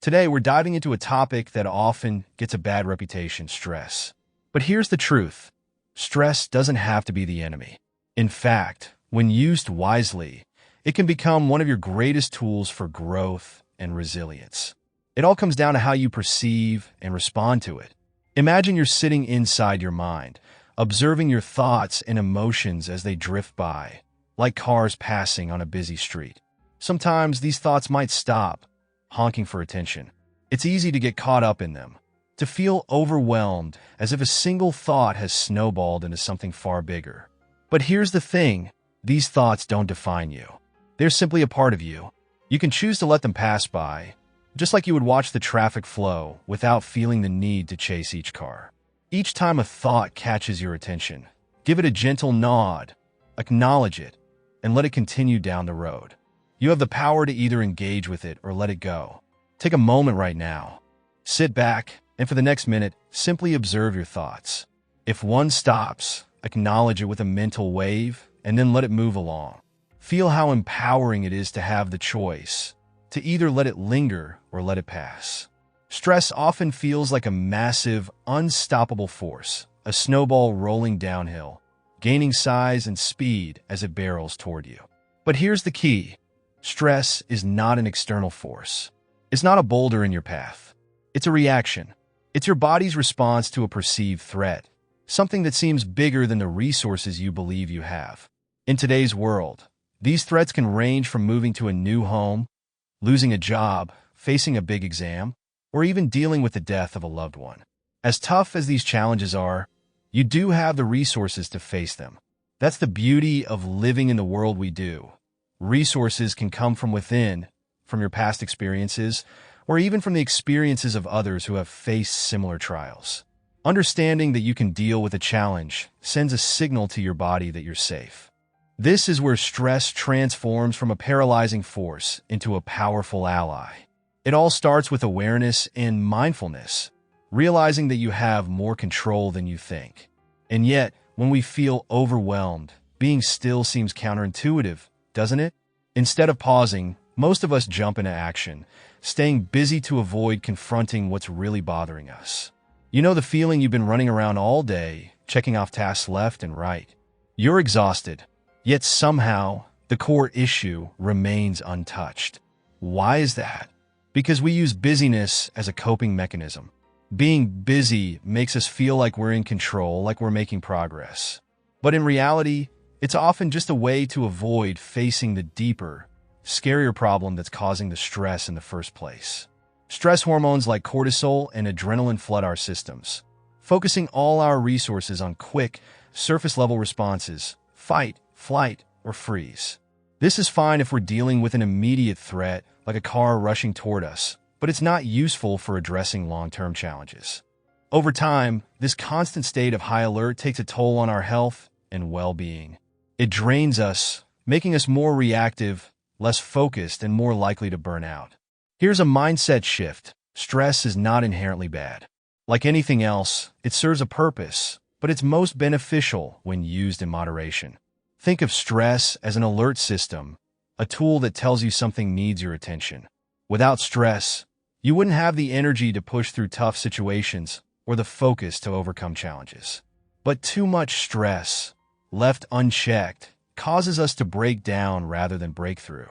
Today, we're diving into a topic that often gets a bad reputation: stress. But here's the truth. Stress doesn't have to be the enemy. In fact, when used wisely, it can become one of your greatest tools for growth and resilience. It all comes down to how you perceive and respond to it. Imagine you're sitting inside your mind, observing your thoughts and emotions as they drift by, like cars passing on a busy street. Sometimes these thoughts might stop, honking for attention. It's easy to get caught up in them, to feel overwhelmed as if a single thought has snowballed into something far bigger. But here's the thing, these thoughts don't define you. They're simply a part of you. You can choose to let them pass by, just like you would watch the traffic flow without feeling the need to chase each car. Each time a thought catches your attention, give it a gentle nod, acknowledge it, and let it continue down the road. You have the power to either engage with it or let it go. Take a moment right now. Sit back, and for the next minute, simply observe your thoughts. If one stops, acknowledge it with a mental wave, and then let it move along. Feel how empowering it is to have the choice, to either let it linger or let it pass. Stress often feels like a massive, unstoppable force, a snowball rolling downhill, gaining size and speed as it barrels toward you. But here's the key. Stress is not an external force. It's not a boulder in your path. It's a reaction. It's your body's response to a perceived threat, something that seems bigger than the resources you believe you have. In today's world, these threats can range from moving to a new home, losing a job, facing a big exam, or even dealing with the death of a loved one. As tough as these challenges are, you do have the resources to face them. That's the beauty of living in the world we do. Resources can come from within, from your past experiences, or even from the experiences of others who have faced similar trials. Understanding that you can deal with a challenge sends a signal to your body that you're safe. This is where stress transforms from a paralyzing force into a powerful ally. It all starts with awareness and mindfulness, realizing that you have more control than you think. And yet, when we feel overwhelmed, being still seems counterintuitive, doesn't it? Instead of pausing, most of us jump into action, staying busy to avoid confronting what's really bothering us. You know the feeling you've been running around all day, checking off tasks left and right. You're exhausted, yet somehow the core issue remains untouched. Why is that? Because we use busyness as a coping mechanism. Being busy makes us feel like we're in control, like we're making progress. But in reality, it's often just a way to avoid facing the deeper, scarier problem that's causing the stress in the first place. Stress hormones like cortisol and adrenaline flood our systems, focusing all our resources on quick, surface-level responses: fight, flight, or freeze. This is fine if we're dealing with an immediate threat, like a car rushing toward us, but it's not useful for addressing long-term challenges. Over time, this constant state of high alert takes a toll on our health and well-being. It drains us, making us more reactive, less focused, and more likely to burn out. Here's a mindset shift. Stress is not inherently bad. Like anything else, it serves a purpose, but it's most beneficial when used in moderation. Think of stress as an alert system, a tool that tells you something needs your attention. Without stress, you wouldn't have the energy to push through tough situations or the focus to overcome challenges. But too much stress, left unchecked, causes us to break down rather than break through.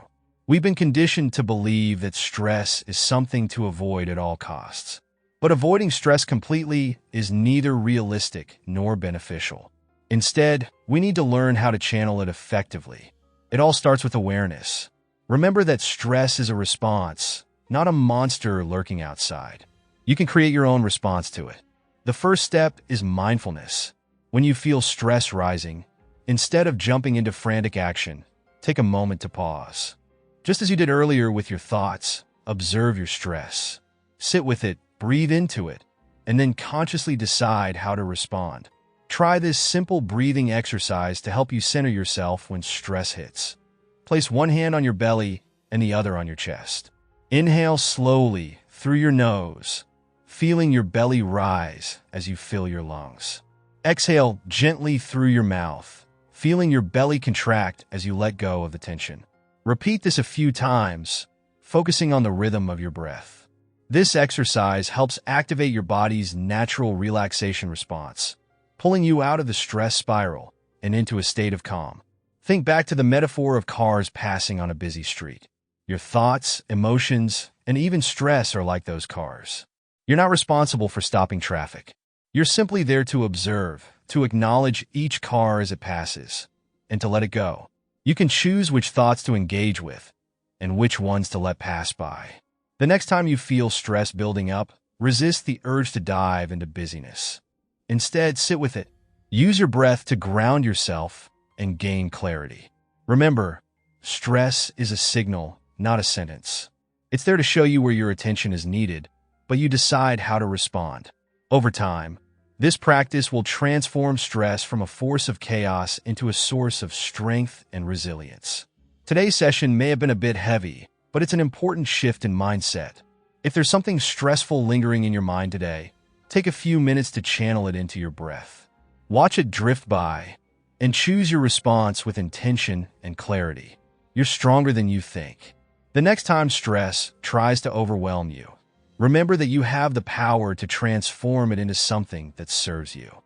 We've been conditioned to believe that stress is something to avoid at all costs. But avoiding stress completely is neither realistic nor beneficial. Instead, we need to learn how to channel it effectively. It all starts with awareness. Remember that stress is a response, not a monster lurking outside. You can create your own response to it. The first step is mindfulness. When you feel stress rising, instead of jumping into frantic action, take a moment to pause. Just as you did earlier with your thoughts, observe your stress. Sit with it, breathe into it, and then consciously decide how to respond. Try this simple breathing exercise to help you center yourself when stress hits. Place one hand on your belly and the other on your chest. Inhale slowly through your nose, feeling your belly rise as you fill your lungs. Exhale gently through your mouth, feeling your belly contract as you let go of the tension. Repeat this a few times, focusing on the rhythm of your breath. This exercise helps activate your body's natural relaxation response, pulling you out of the stress spiral and into a state of calm. Think back to the metaphor of cars passing on a busy street. Your thoughts, emotions, and even stress are like those cars. You're not responsible for stopping traffic. You're simply there to observe, to acknowledge each car as it passes, and to let it go. You can choose which thoughts to engage with and which ones to let pass by. The next time you feel stress building up, resist the urge to dive into busyness. Instead, sit with it. Use your breath to ground yourself and gain clarity. Remember, stress is a signal, not a sentence. It's there to show you where your attention is needed, but you decide how to respond. Over time, this practice will transform stress from a force of chaos into a source of strength and resilience. Today's session may have been a bit heavy, but it's an important shift in mindset. If there's something stressful lingering in your mind today, take a few minutes to channel it into your breath. Watch it drift by, and choose your response with intention and clarity. You're stronger than you think. The next time stress tries to overwhelm you, remember that you have the power to transform it into something that serves you.